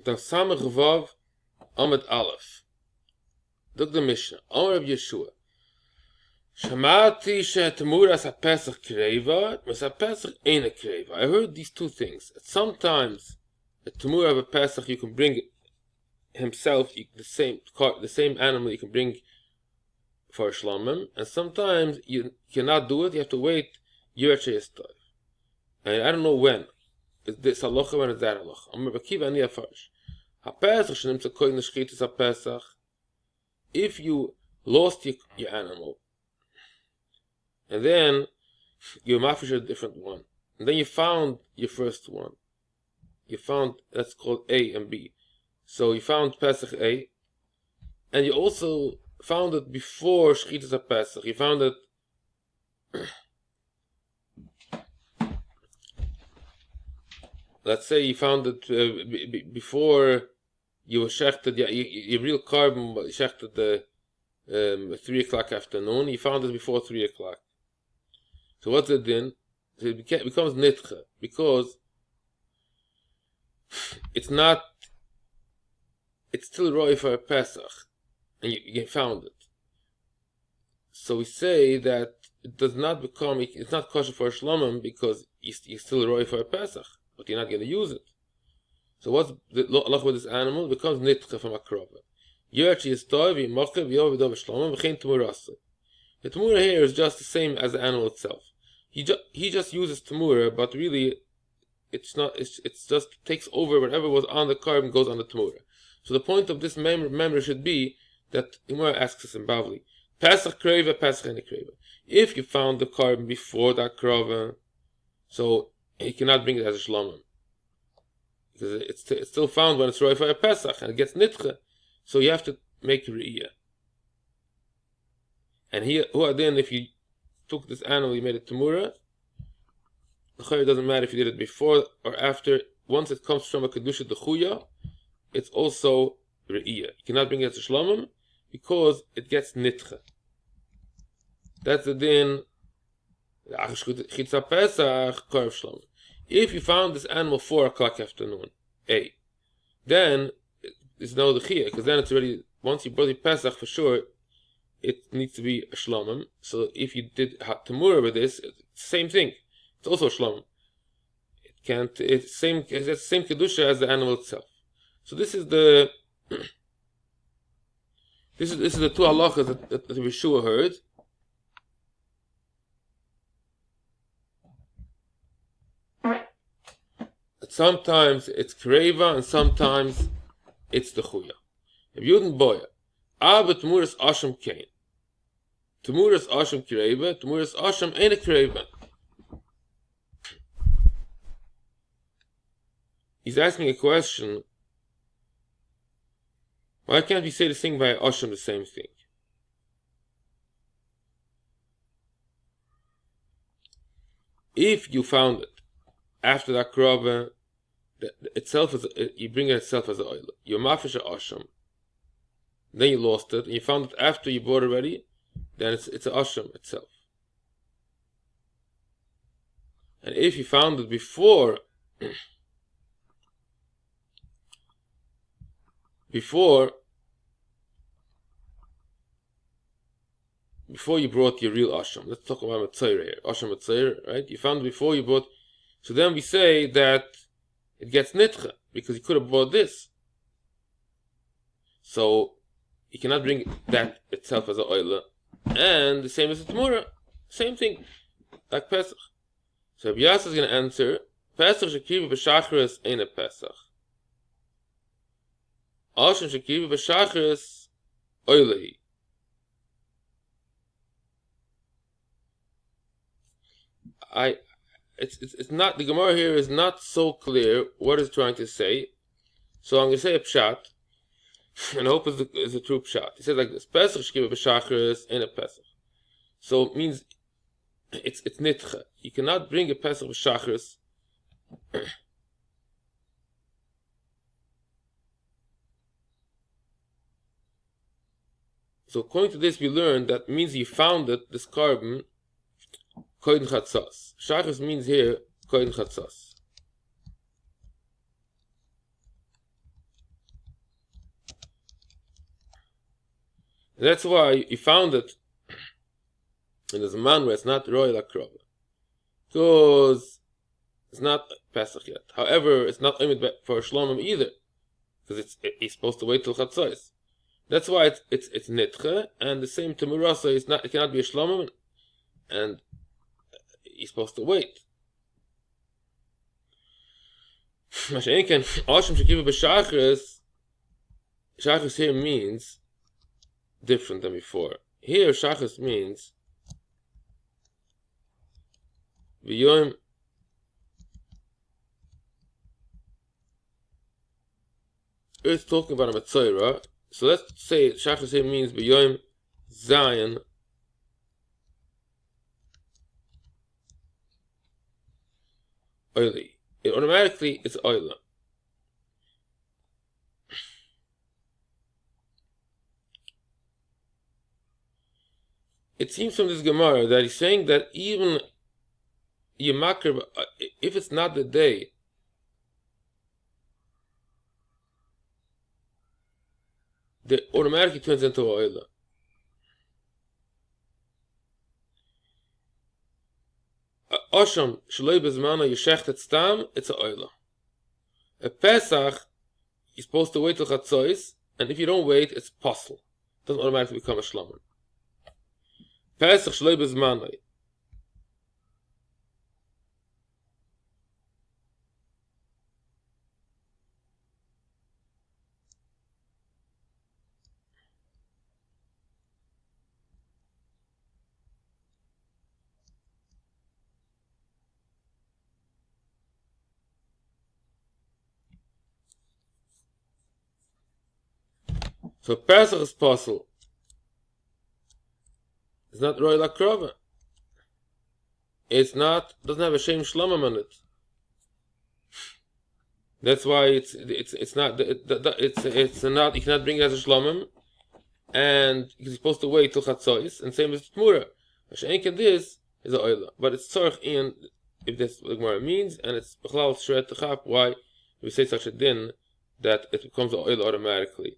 Daf Samach Vav Amid Aleph. Look the Mishnah. Amar of Yeshua. Shamati she'temuras ha-Pesach kreva, mas ha-Pesach ain't a kreva. I heard these two things. Sometimes a temura of a Pesach you can bring himself the same animal you can bring for a shlamim, and sometimes you cannot do it. You have to wait Yerche Yistov. And I don't know when. Is this halacha? When is that halacha? Amar Bakiva ani afarish. Ha-Pesach shenimtza koyin l'shchitas ha-Pesach. If you lost your animal, and then you mafish a different one, and then you found your first one, you found, that's called A and B. So you found Pesach A, and you also found it before Shchitas HaPesach. You found it let's say you found it before you were shechted, your real carbon shechted the 3 o'clock afternoon. You found it before 3 o'clock. So what's it then? So it becomes nitcha, because it's still roi for a Pesach, and you found it. So we say that it does not become, it's not kosher for a shlamim because you're still roi for a Pesach, but you're not going to use it. So what's the halach with this animal? It becomes nitcha from a krova. Yerchi is toiv, yimochev, yov, yov, shlamim, v'chein temurasa. The temura here is just the same as the animal itself. He just uses temura, but really it's just takes over whatever was on the carbon goes on the temura. So the point of this memory should be that Gemara asks us in Bavli, Pesach kreva, Pesach ene kreva. If you found the carbon before that krova, so you cannot bring it as a shlamim, because it's still found when it's roi for a Pesach and it gets nitcha, so you have to make re'iyah. And here, then if you took this animal, you made it temura, it doesn't matter if you did it before or after. Once it comes from a kedusha dechuya, it's also re'iyah. You cannot bring it to shlamim because it gets nitcha. That's the din. If you found this animal 4 o'clock afternoon, A, then it's no dechiyah, because then it's already, once you brought the Pesach for sure, it needs to be a shlamim. So if you did temura with this, it's the same thing. It's also a shlamim. It's the same kedusha as the animal itself. So this is the this is the two halachas that Yeshua heard. Sometimes it's kreva and sometimes it's the chuya. If you didn't boy it, but temuras asham kain. Temuras asham kreva, temuras asham ain't a kreva. He's asking a question. Why can't we say the thing by asham the same thing? If you found it after that krava, itself is you bring it itself as an oil. You're mafish a asham. Then you lost it, and you found it after you bought it already. Then it's an asham itself. And if you found it before you brought your real asham. Let's talk about Mitzayr here. Asham Mitzayr, right? You found it before you bought. So then we say that it gets nitcha, because you could have bought this. So you cannot bring that itself as an oila. And the same as the temura. Same thing. Like Pesach. So Abiyas is going to answer, Pesach shekiva b'shachris ain't a Pesach. Asham shekiva b'shachris oilahi. It's not, the Gemara here is not so clear what it's trying to say. So I'm going to say a pshat, and I hope it's a true pshat. He says like this, Pesach shkiva b'shachris ain't a Pesach. So it means it's nitcha. You cannot bring a Pesach b'shachris so according to this we learned that means you found it, this carbon, koyin chatzas. Shachris means here koyin chatzas. And that's why you found it in the Zman where it's not Roy Lakrova. Because it's not Pesach yet. However, it's not Oimid for Shlomim either. Because he's supposed to wait till Chatzos. That's why it's Nitche, and the same Temurasa is not, it cannot be a Shlomim, and he's supposed to wait. Mashenken, Ashim Shekiva B'Shachris, Shachris here means different than before. Here, Shachris means V'yom it's talking about a Metzora. So let's say Shachris here means V'yom Zayin Oili. It automatically it's Oila. It seems from this Gemara that he's saying that even Yemakar, if it's not the day, it automatically turns into Oila. Osham Shaloi Bezmana Yeshechtet Stam, it's a Oila. A Pesach, you're supposed to wait till Chatzos, and if you don't wait, it's possible. It doesn't automatically become a Shlomim. Pesach Shaloi Bezmana. So Pesach is possible. It's not Roy Lakrova. It's not, doesn't have a Shem Shlomim on it. That's why it's not, it's not, you cannot bring it as a Shlomim, and you're supposed to wait till Chatzos, and same as Tmura. Mashenken this is a Oila. But it's Tzorch in, if that's what the Gemara means, and it's Bechlal Shret Techap, why we say such a din, that it becomes a Oila automatically.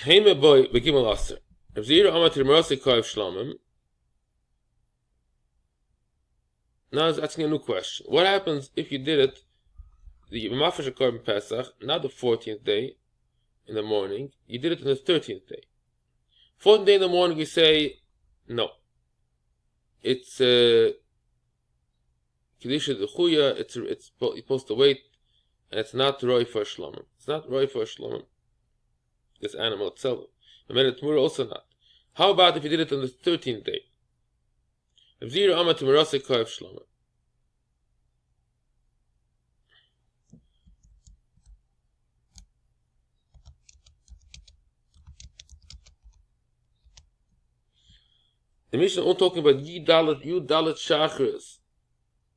Heime boy begimel aser. If zero amatir merasi koif shlomim. Now it's asking a new question. What happens if you did it the Mafash Korban Pesach, not the 14th day in the morning, you did it on the 13th day. 14th day in the morning we say no. It's Kedisha Dechuya, it's you're supposed to wait, and it's not Roy for Shlomim. It's not Roy for Shlomim. This animal itself. And then Tmura also not. How about if you did it on the 13th day? If zero Amma Tmurase Koev Shlomim. The Mishnah all talking about Yudalit Shachris.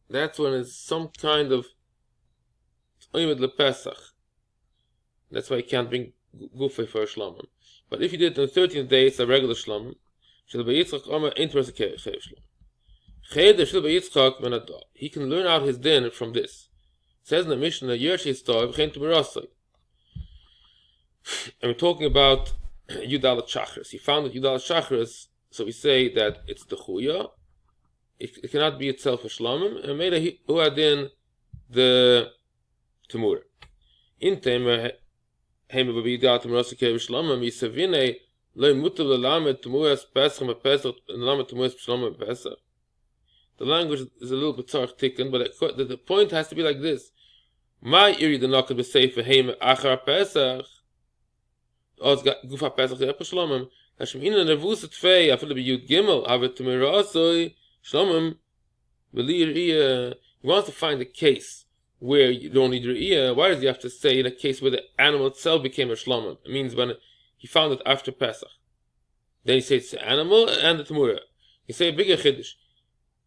That's when it's some kind of Oimid LePesach. That's why you can't bring Gufay for a Shlomim. But if you did it on the 13th day, it's a regular Shlomim. Shel B'Yitzchak Omer interested Chev Shlomim. Cheder Shel B'Yitzchak Menadol. He can learn out his din from this. It says in the Mishnah, Yershi Stov Chen Tumirasai. And we're talking about Yudalit Shachris. He found that Yudalit Shachris, so we say that it's the Chuya. It cannot be itself a Shlomim. And made a Huadin the Temur. In Temer the language is a little bit tzarch, but the point has to be like this. My iri the knock be say for him achar pesach. Os gufa pesach the shlomim. Hashem in the nervous tfei after be yud gimel have to mirasoi shlomim. He wants to find a case where you don't need your ear. Why does he have to say in a case where the animal itself became a shlomim? It means when he found it after Pesach. Then he says it's the animal and the Tamura. He say a bigger chiddush.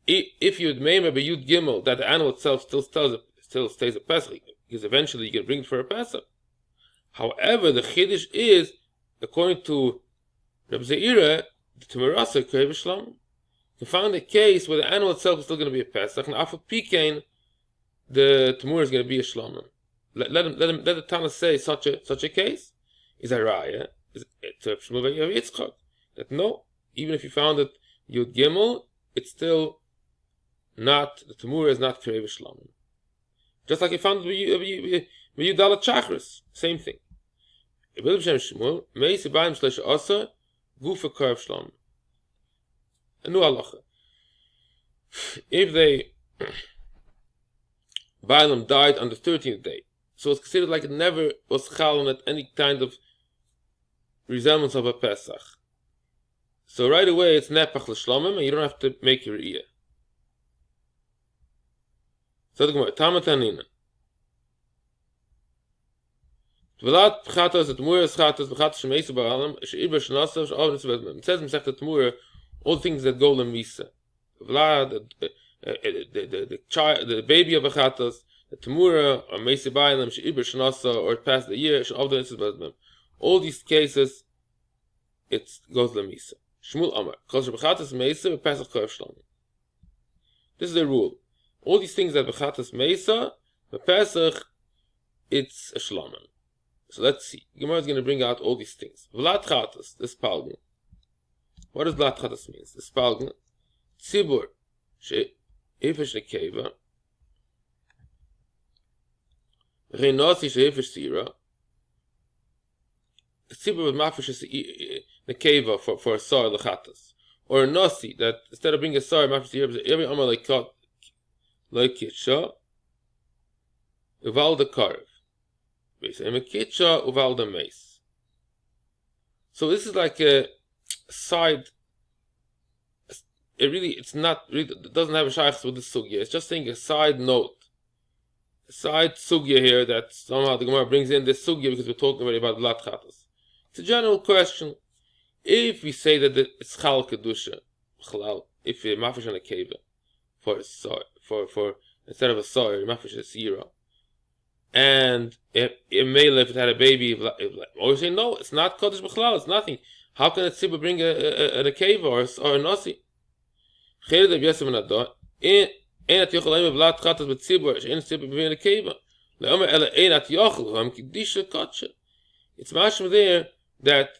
If you would made maybe Yud Gimel that the animal itself still stays a Pesach, because eventually you can bring it for a Pesach. However, the chiddush is according to Reb Zeira, the Tumerasa Krev Shlam. You found a case where the animal itself is still going to be a Pesach, and after Pikain, the Tumur is going to be a Shlamim. Let the Tana say such a case is a Raya. That no, even if you found it Yud Gimel, it's still not, the Tumur is not Krev Shlamim. Just like you found it with Yudalat Chachris, same thing. A new halacha. If they Balaam died on the 13th day, so it's considered like it never was chalon at any kind of resemblance of a Pesach. So right away it's nepach l'shlomim, and you don't have to make your iyah. So the Gemara, Tamatanina. V'lat pchatas et muras chatas v'chatas shemeisu ba'alam she'iber shnasav she'avn tzvedmem. It says in Masechet Temurah all the things that go lemisa. Vlad, the baby of a chatas, the Temurah, or meisi ba'alam she'iber shnasa, or it passed the year she'avn tzvedmem. All these cases, it goes lemisa. Shmuel Amar, kol she'b'chatas meisa v'pesach korev shlomo. This is the rule. All these things that b'chatas meisa, v'pesach, it's a shlomim. So let's see. Gemara is going to bring out all these things. V'lat chatas, this palgun. What does v'lat chatas mean? This palgun, tzibur she'ifesh nekeva, reinosi she'ifesh sira. Tzibur with mafish nekeva for a sar lechatas, or a nosi that instead of bringing a sar mafish sira, every amar like kitcha, uval the karev. So this is like a side. It doesn't have a shaykhs with the sugya. It's just saying a side note, a side sugya here that somehow the Gemara brings in this sugya because we're talking already about v'lat chatas. It's a general question. If we say that it's chal kedusha, if you mafish on a keva for a sar, for instead of a sar, you mafish a sira. And if it had a baby, always say no, it's not kodesh b'chlal, it's nothing. How can a tzibur bring a keva or a nasi? Chelid of Yosef and Adar, ein at yochel aim v'lat chatas b'tzibur, she'ein tzibur b'vin a keva. Le'omer ela ein at yochel, v'am kedisha kotcha. It's mashma there that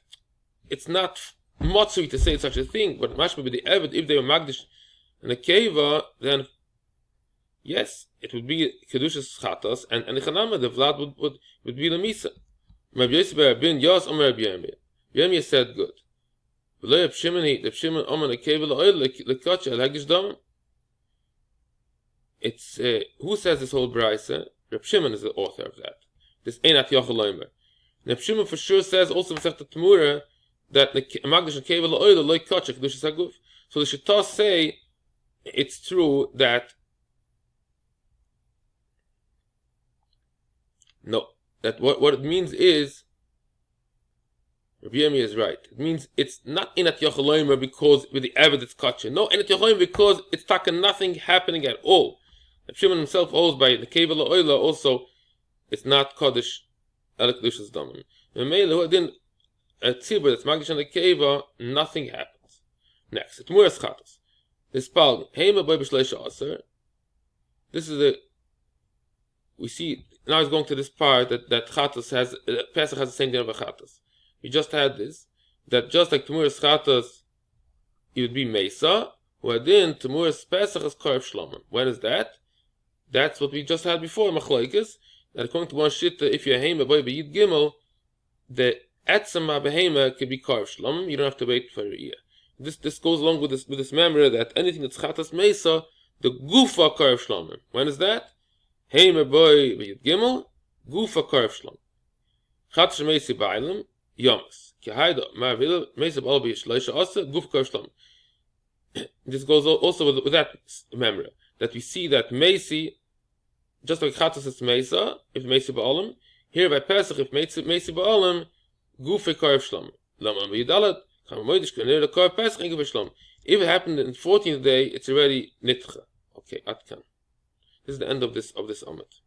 it's not matzui to say such a thing, but mashma be the eved, if they were magdish and a keva, then yes, it would be kedushas chatas, and the chanama, the vlad would be the misa. Rabbi Yosef ben Yos Omer Rabbi Yirmiyah. Yirmiyah said good. V'lo Reb Shimon Omer nekeva la'oil lekotcha l'hagish dam. It's who says this whole brayse? Reb Shimon is the author of that. This einat yochel loimer. Reb Shimon for sure says also Masechet Temurah that magdish nekeva la'oil lekotcha kedushas haguf. So the Shittas say it's true that. No, that what it means is, Rabbi Yirmiyah is right. It means it's not inat yochel because with the evidence kotcha. No, inat yochel because it's taken nothing happening at all. Rabbi Shimon himself holds by the keva la'oila also, it's not kodesh el kedushas damim. Memele who didn't a tzibur that's magdish on the keva, nothing happens. Next, it's muras chatas. This palm heima boy b'shleisha aser. This is the we see. Now he's going to this part that chatas has Pesach has the same thing of a chatas. We just had this that just like Temuras chatas, it would be Mesa. Who then Temuras Pesach is Karev Shlomim. When is that? That's what we just had before Machlokes. That according to one shitta, if you're Hema boy b'Yid Gimel, the Etzema behema could be Karev Shlomim. You don't have to wait for your ear. This goes along with this memory that anything that's chatas Mesa, the Gufa Karev Shlomim. When is that? Heimer boy v'yid gimel, gufa karev shlom. Chat shemeisi ba'ilem, yomas. Ki haida ma'avil, meisi ba'al b'yishleisha asa, gufa karev shlom. This goes also with that memory, that we see that meisi, just like chatas is meisa, if meisi ba'alim, here by Pesach, if meisi ba'alim, gufa karev shlom. Lama v'yidalat, chama moedish k'nir karev Pesach, and gufa shlom. If it happened in the 14th day, it's already nitcha. Okay, atkan. This is the end of this Amud.